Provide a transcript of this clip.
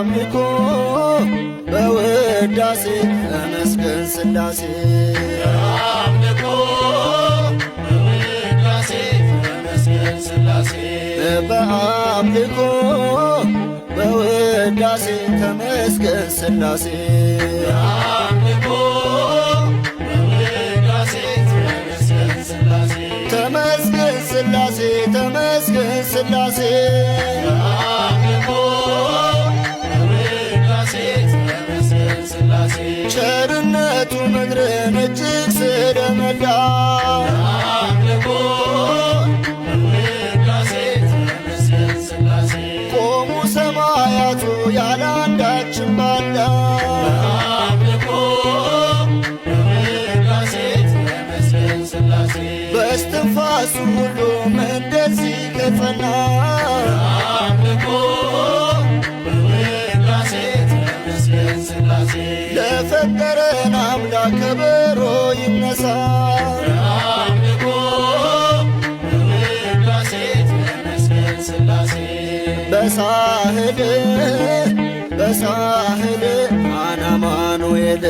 በአምልኮ በውዳሴ ተመስገን ሥላሴ በአምልኮ በውዳሴ ተመስገን ሥላሴ በአምልኮ በውዳሴ ተመስገን ሥላሴ በአምልኮ በውዳሴ ተመስገን ሥላሴ ተመስገን ሥላሴ ተመስገን ሥላሴ በአምልኮ በውዳሴ ተመስገን ሥላሴ ቸርነቱ ምድርን እጅግ ስለመላ በአምልኮ በውዳሴ ተመስገን ሥላሴ ቆሙ ሰማያቱ ያለአንዳችን ባላ በአምልኮ በውዳሴ ተመስገን ሥላሴ በስትንፋሱ ሁሉም እንደዚህ ከጸና በአምልኮ በውዳሴ ተመስገን ሥላሴ ለፈጠረን አምላክ ከበሮ ይነሳ በአምልኮ በውዳሴ ተመስገን ሥላሴ በሳህል በሳህል አናማኑኤል